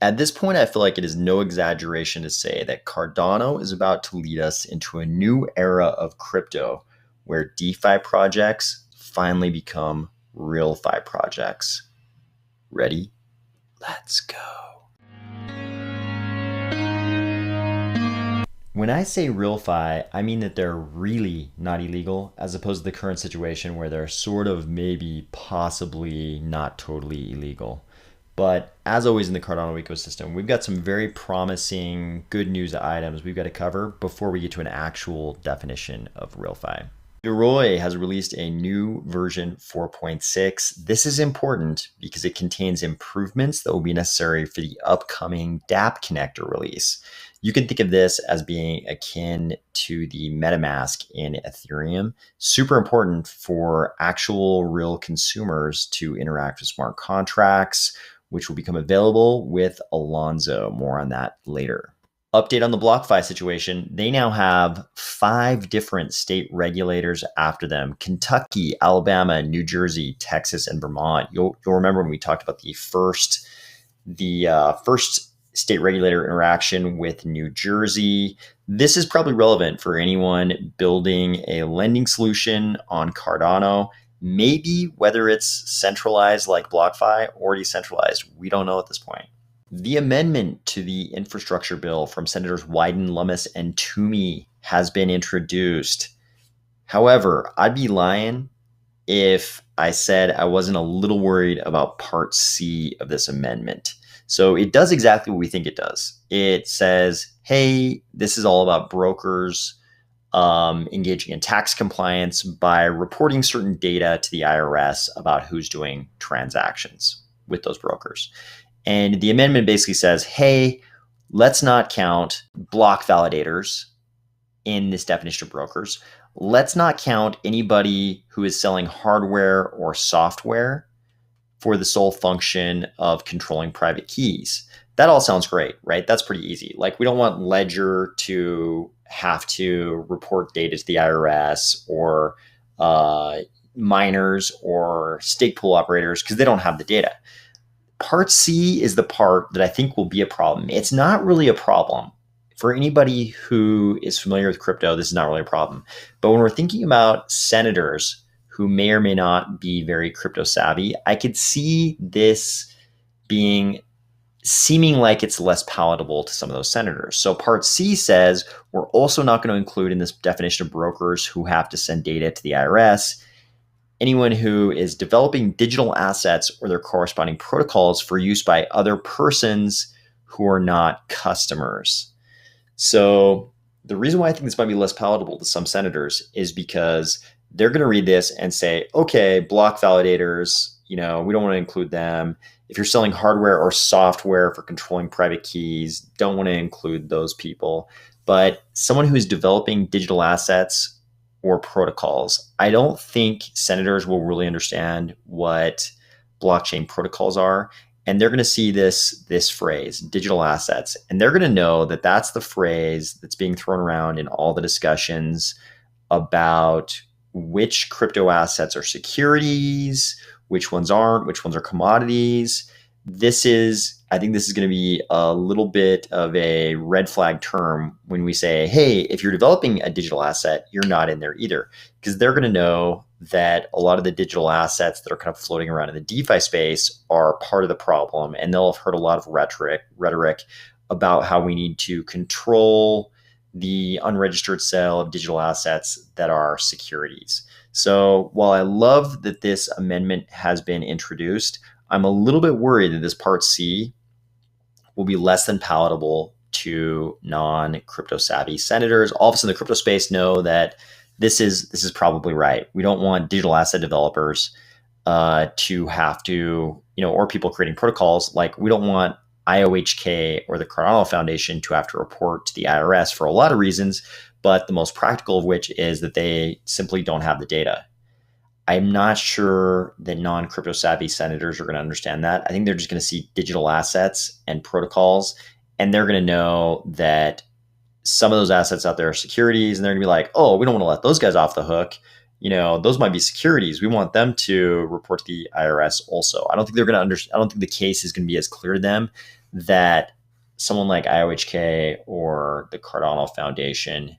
At this point, I feel like it is no exaggeration to say that Cardano is about to lead us into a new era of crypto where DeFi projects finally become RealFi projects. Ready? Let's go. When I say RealFi, I mean that they're really not illegal, as opposed to the current situation where they're sort of maybe possibly not totally illegal. But as always in the Cardano ecosystem, we've got some very promising good news items we've got to cover before we get to an actual definition of RealFi. Yoroi has released a new version 4.6. This is important because it contains improvements that will be necessary for the upcoming dApp connector release. You can think of this as being akin to the MetaMask in Ethereum. Super important for actual real consumers to interact with smart contracts, which will become available with Alonzo. More on that later. Update on the BlockFi situation. They now have 5 different state regulators after them: Kentucky, Alabama, New Jersey, Texas, and Vermont. You'll remember when we talked about the first state regulator interaction with New Jersey. This is probably relevant for anyone building a lending solution on Cardano. Maybe whether it's centralized like BlockFi or decentralized, we don't know at this point. The amendment to the infrastructure bill from Senators Wyden, Lummis, and Toomey has been introduced. However, I'd be lying if I said I wasn't a little worried about Part C of this amendment. So it does exactly what we think it does. It says, hey, this is all about brokers engaging in tax compliance by reporting certain data to the IRS about who's doing transactions with those brokers. And the amendment basically says, hey, let's not count block validators in this definition of brokers. Let's not count anybody who is selling hardware or software for the sole function of controlling private keys. That all sounds great, right? That's pretty easy. Like, we don't want Ledger to have to report data to the IRS or miners or stake pool operators because they don't have the data. Part C is the part that I think will be a problem. It's not really a problem. For anybody who is familiar with crypto, this is not really a problem. But when we're thinking about senators who may or may not be very crypto savvy, I could see this seeming like it's less palatable to some of those senators. So Part C says we're also not going to include in this definition of brokers who have to send data to the IRS anyone who is developing digital assets or their corresponding protocols for use by other persons who are not customers. So the reason why I think this might be less palatable to some senators is because they're going to read this and say, okay, block validators, we don't want to include them. If you're selling hardware or software for controlling private keys, don't want to include those people. But someone who's developing digital assets or protocols, I don't think senators will really understand what blockchain protocols are. And they're going to see this phrase, digital assets, and they're going to know that that's the phrase that's being thrown around in all the discussions about which crypto assets are securities, which ones aren't, which ones are commodities. I think this is going to be a little bit of a red flag term when we say, hey, if you're developing a digital asset, you're not in there either, because they're going to know that a lot of the digital assets that are kind of floating around in the DeFi space are part of the problem. And they'll have heard a lot of rhetoric about how we need to control the unregistered sale of digital assets that are securities. So while I love that this amendment has been introduced, I'm a little bit worried that this Part C will be less than palatable to non-crypto savvy senators. All of a sudden, the crypto space know that this is probably right. We don't want digital asset developers to have to, or people creating protocols. Like, we don't want IOHK or the Cardano Foundation to have to report to the IRS for a lot of reasons, but the most practical of which is that they simply don't have the data. I'm not sure that non-crypto savvy senators are going to understand that. I think they're just going to see digital assets and protocols, and they're going to know that some of those assets out there are securities, and they're going to be like, oh, we don't want to let those guys off the hook. those might be securities. We want them to report to the IRS also. I don't think they're going to understand. I don't think the case is going to be as clear to them that someone like IOHK or the Cardano Foundation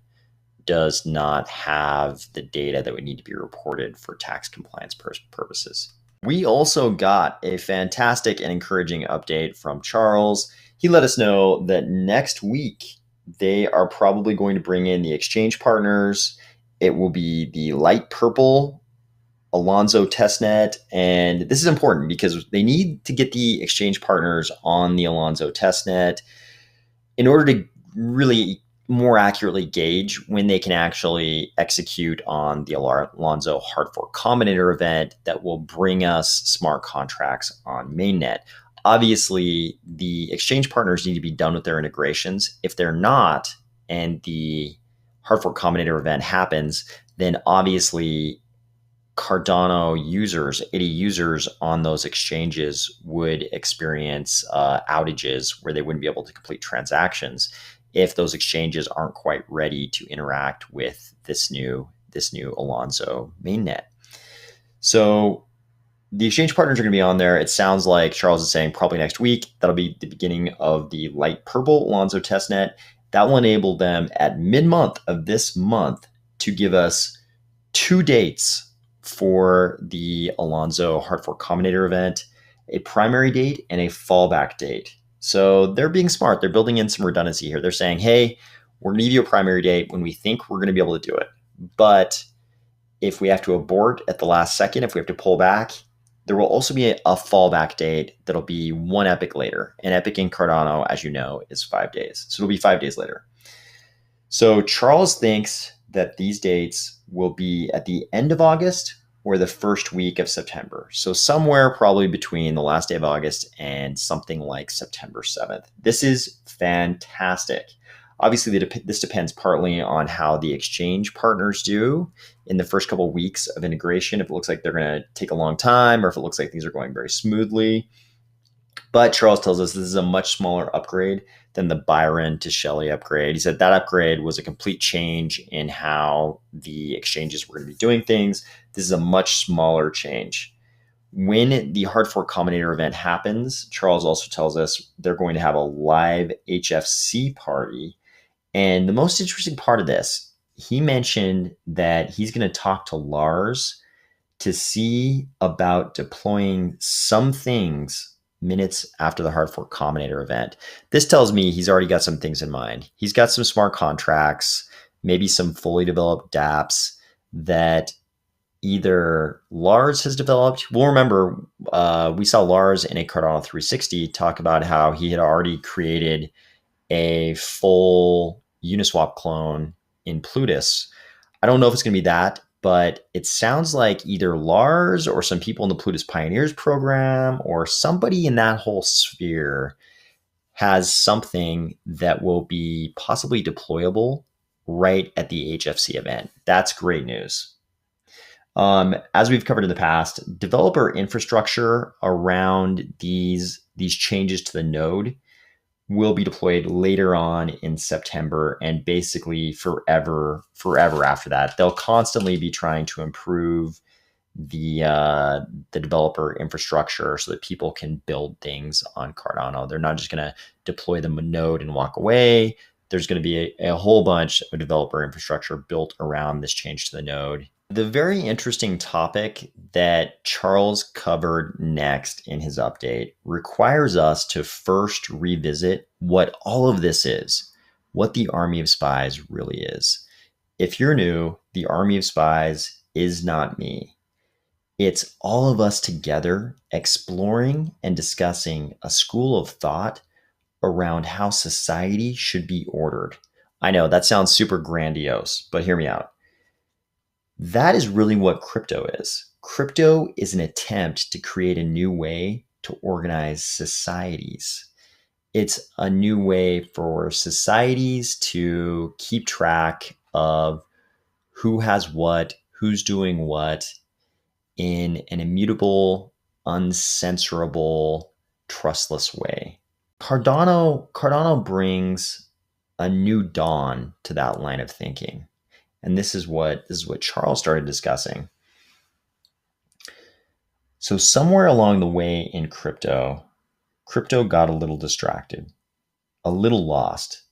does not have the data that would need to be reported for tax compliance purposes. We also got a fantastic and encouraging update from Charles. He let us know that next week they are probably going to bring in the exchange partners. It will be the light purple Alonzo testnet. And this is important because they need to get the exchange partners on the Alonzo testnet in order to really more accurately gauge when they can actually execute on the Alonzo hard fork combinator event that will bring us smart contracts on mainnet. Obviously, the exchange partners need to be done with their integrations. If they're not, and the hard fork combinator event happens, then obviously Cardano users, ADA users on those exchanges would experience outages where they wouldn't be able to complete transactions if those exchanges aren't quite ready to interact with this new Alonzo mainnet. So the exchange partners are going to be on there. It sounds like Charles is saying probably next week. That'll be the beginning of the light purple Alonzo testnet. That will enable them at mid-month of this month to give us 2 dates for the Alonzo hard fork combinator event, a primary date and a fallback date. So they're being smart. They're building in some redundancy here. They're saying, hey, we're going to give you a primary date when we think we're going to be able to do it. But if we have to abort at the last second, if we have to pull back, there will also be a fallback date that'll be 1 epoch later. An epoch in Cardano, as you know, is 5 days. So it'll be 5 days later. So Charles thinks that these dates will be at the end of August or the first week of September. So somewhere probably between the last day of August and something like September 7th. This is fantastic. Obviously, this depends partly on how the exchange partners do in the first couple of weeks of integration. If it looks like they're going to take a long time or if it looks like things are going very smoothly. But Charles tells us this is a much smaller upgrade than the Byron to Shelley upgrade. He said that upgrade was a complete change in how the exchanges were going to be doing things. This is a much smaller change. When the hard fork combinator event happens, Charles also tells us they're going to have a live HFC party. And the most interesting part of this, he mentioned that he's going to talk to Lars to see about deploying some things minutes after the hard fork combinator event. This tells me he's already got some things in mind. He's got some smart contracts, maybe some fully developed dApps that either Lars has developed. We'll remember we saw Lars in a Cardano 360 talk about how he had already created a full Uniswap clone in Plutus. I don't know if it's going to be that, but it sounds like either Lars or some people in the Plutus Pioneers program or somebody in that whole sphere has something that will be possibly deployable right at the HFC event. That's great news. As we've covered in the past, developer infrastructure around these changes to the node will be deployed later on in September and basically forever after that. They'll constantly be trying to improve the developer infrastructure so that people can build things on Cardano. They're not just going to deploy the node and walk away. There's going to be a whole bunch of developer infrastructure built around this change to the node. The very interesting topic that Charles covered next in his update requires us to first revisit what all of this is, what the Army of Spies really is. If you're new, the Army of Spies is not me. It's all of us together exploring and discussing a school of thought around how society should be ordered. I know that sounds super grandiose, but hear me out. That is really what crypto is. Crypto is an attempt to create a new way to organize societies. It's a new way for societies to keep track of who has what, who's doing what in an immutable, uncensorable, trustless way. Cardano brings a new dawn to that line of thinking. And this is what Charles started discussing. So somewhere along the way in crypto got a little distracted, a little lost,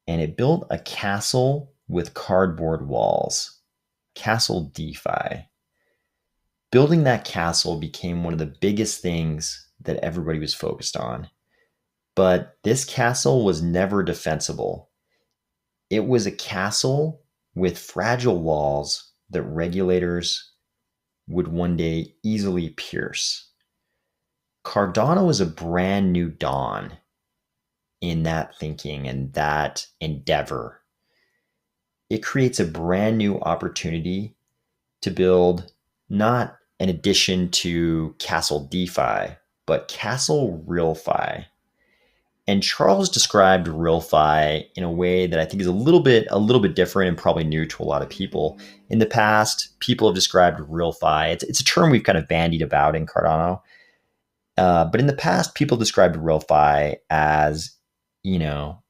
and it built a castle with cardboard walls. Castle DeFi. Building that castle became one of the biggest things that everybody was focused on. But this castle was never defensible. It was a castle with fragile walls that regulators would one day easily pierce. Cardano is a brand new dawn in that thinking and that endeavor. It creates a brand new opportunity to build not an addition to Castle DeFi, but Castle RealFi. And Charles described RealFi in a way that I think is a little bit different and probably new to a lot of people. In the past, people have described RealFi. It's a term we've kind of bandied about in Cardano. But in the past, people described RealFi as,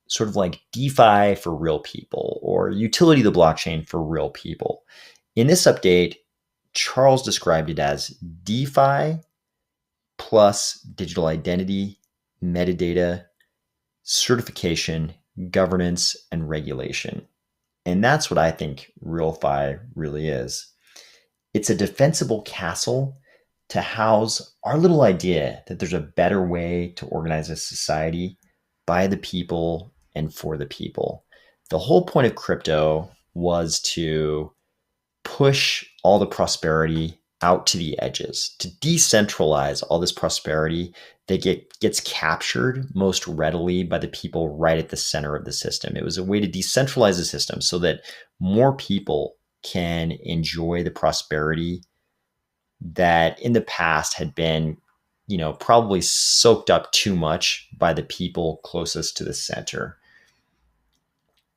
sort of like DeFi for real people or utility of the blockchain for real people. In this update, Charles described it as DeFi plus digital identity, metadata, certification, governance, and regulation. And that's what I think RealFi really is. It's a defensible castle to house our little idea that there's a better way to organize a society by the people and for the people. The whole point of crypto was to push all the prosperity out to the edges, to decentralize all this prosperity that gets captured most readily by the people right at the center of the system. It was a way to decentralize the system so that more people can enjoy the prosperity that in the past had been, probably soaked up too much by the people closest to the center.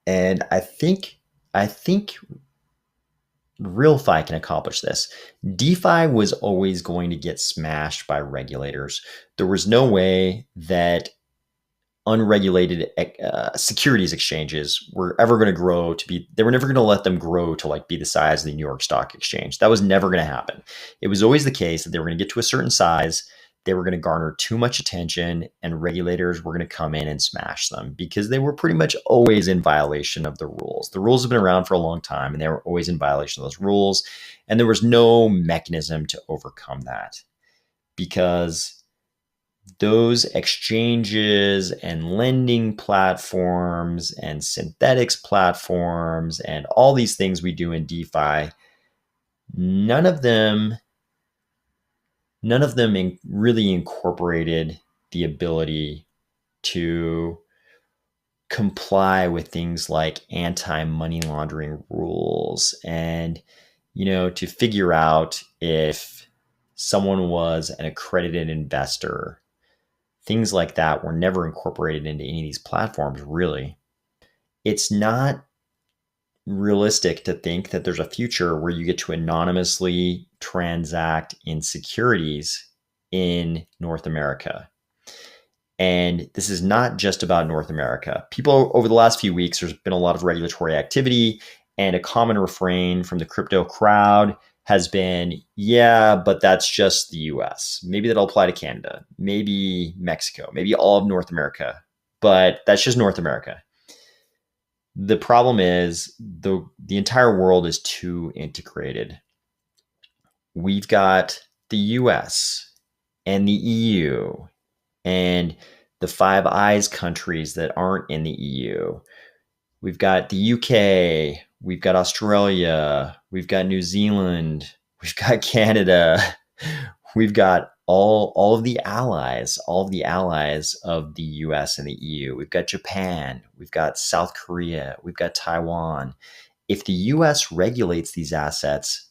And I think RealFi can accomplish this. DeFi was always going to get smashed by regulators. There was no way that unregulated securities exchanges were ever going to grow to be, they were never going to let them grow to like be the size of the New York Stock Exchange. That was never going to happen. It was always the case that they were going to get to a certain size, they were going to garner too much attention, and regulators were going to come in and smash them because they were pretty much always in violation of the rules. The rules have been around for a long time and they were always in violation of those rules. And there was no mechanism to overcome that because those exchanges and lending platforms and synthetics platforms and all these things we do in DeFi, none of them really incorporated the ability to comply with things like anti-money laundering rules and, to figure out if someone was an accredited investor. Things like that were never incorporated into any of these platforms, really. It's not realistic to think that there's a future where you get to anonymously transact in securities in North America. And this is not just about North America. People over the last few weeks, there's been a lot of regulatory activity, and a common refrain from the crypto crowd has been, yeah, but that's just the US. Maybe that'll apply to Canada, maybe Mexico, maybe all of North America, but that's just North America. The problem is the entire world is too integrated. We've got the US and the EU and the Five Eyes countries that aren't in the EU. We've got the UK, we've got Australia, we've got New Zealand, we've got Canada, we've got all of the allies of the US and the EU. We've got Japan, we've got South Korea, we've got Taiwan. If the US regulates these assets,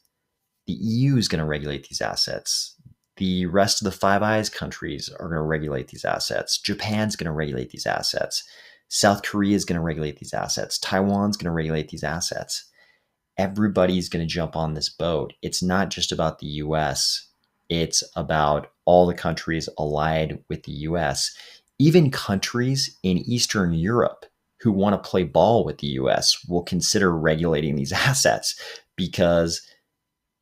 the EU is going to regulate these assets. The rest of the Five Eyes countries are going to regulate these assets. Japan's going to regulate these assets. South Korea is going to regulate these assets. Taiwan's going to regulate these assets. Everybody's going to jump on this boat. It's not just about the US. It's about all the countries allied with the US. Even countries in Eastern Europe who want to play ball with the US will consider regulating these assets, because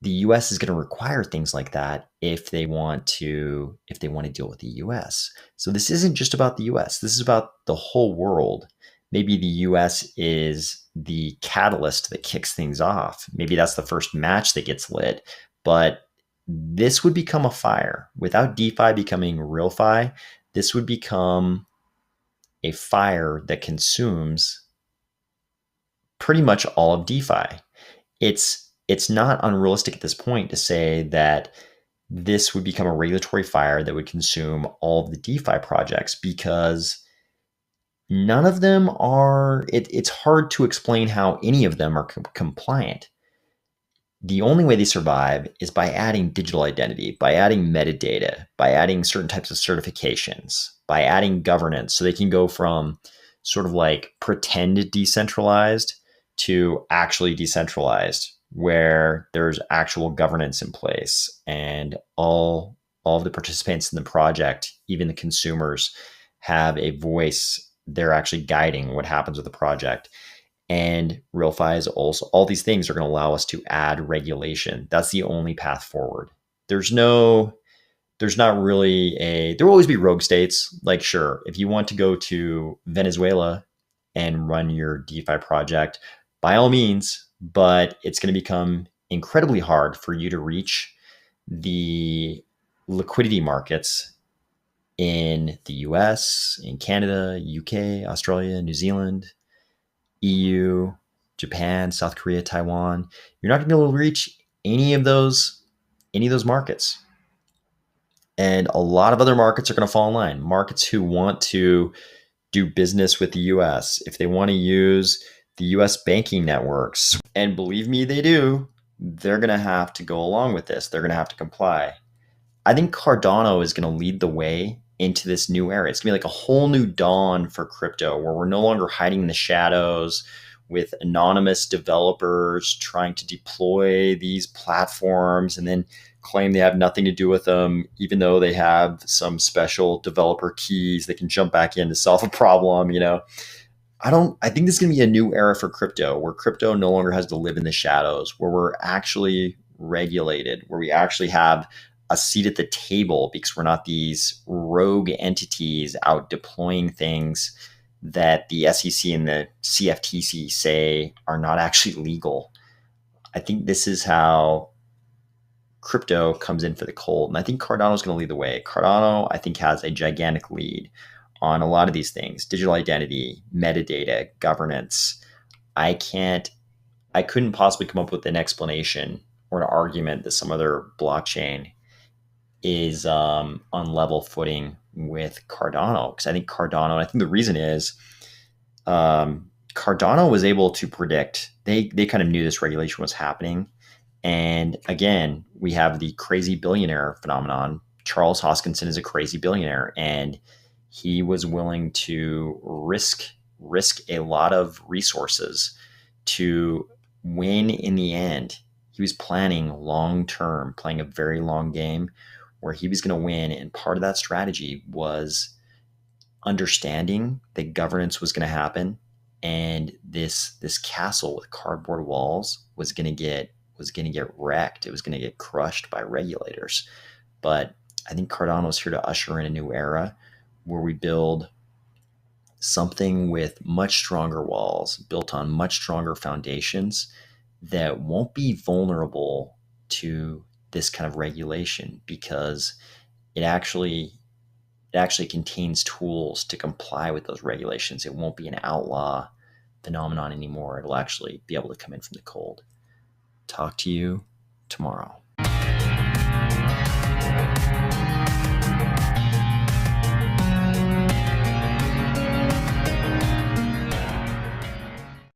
the US is going to require things like that if they want to deal with the US. So this isn't just about the US. This is about the whole world. Maybe the US is the catalyst that kicks things off. Maybe that's the first match that gets lit, but this would become a fire. Without DeFi becoming RealFi, this would become a fire that consumes pretty much all of DeFi. It's not unrealistic at this point to say that this would become a regulatory fire that would consume all of the DeFi projects, because none of them are. It's hard to explain how any of them are compliant. The only way they survive is by adding digital identity, by adding metadata, by adding certain types of certifications, by adding governance. So they can go from sort of like pretend decentralized to actually decentralized, where there's actual governance in place, and all of the participants in the project, even the consumers, have a voice. They're actually guiding what happens with the project. And RealFi is also, all these things are going to allow us to add regulation. That's the only path forward. There's not really there will always be rogue states. Like, sure, if you want to go to Venezuela and run your DeFi project, by all means, but it's going to become incredibly hard for you to reach the liquidity markets in the US, in Canada, UK, Australia, New Zealand, EU, Japan, South Korea, Taiwan. You're not going to be able to reach any of those markets. And a lot of other markets are going to fall in line. Markets who want to do business with the US, if they want to use the US banking networks, and believe me, they do, they're going to have to go along with this. They're going to have to comply. I think Cardano is going to lead the way into this new era. It's going to be like a whole new dawn for crypto, where we're no longer hiding in the shadows with anonymous developers trying to deploy these platforms and then claim they have nothing to do with them, even though they have some special developer keys they can jump back in to solve a problem. I think this is going to be a new era for crypto, where crypto no longer has to live in the shadows, where we're actually regulated, where we actually have a seat at the table, because we're not these rogue entities out deploying things that the SEC and the CFTC say are not actually legal. I think this is how crypto comes in for the cold. And I think Cardano is going to lead the way. Cardano, I think, has a gigantic lead on a lot of these things: digital identity, metadata, governance. I couldn't possibly come up with an explanation or an argument that some other blockchain is on level footing with Cardano. Because I think Cardano, and I think the reason is Cardano was able to predict, they kind of knew this regulation was happening. And again, we have the crazy billionaire phenomenon. Charles Hoskinson is a crazy billionaire, and he was willing to risk a lot of resources to win in the end. He was planning long term, playing a very long game where he was going to win. And part of that strategy was understanding that governance was going to happen, and this castle with cardboard walls was going to get wrecked. It was going to get crushed by regulators. But I think Cardano is here to usher in a new era where we build something with much stronger walls, built on much stronger foundations, that won't be vulnerable to this kind of regulation, because it actually contains tools to comply with those regulations. It won't be an outlaw phenomenon anymore. It'll actually be able to come in from the cold. Talk to you tomorrow.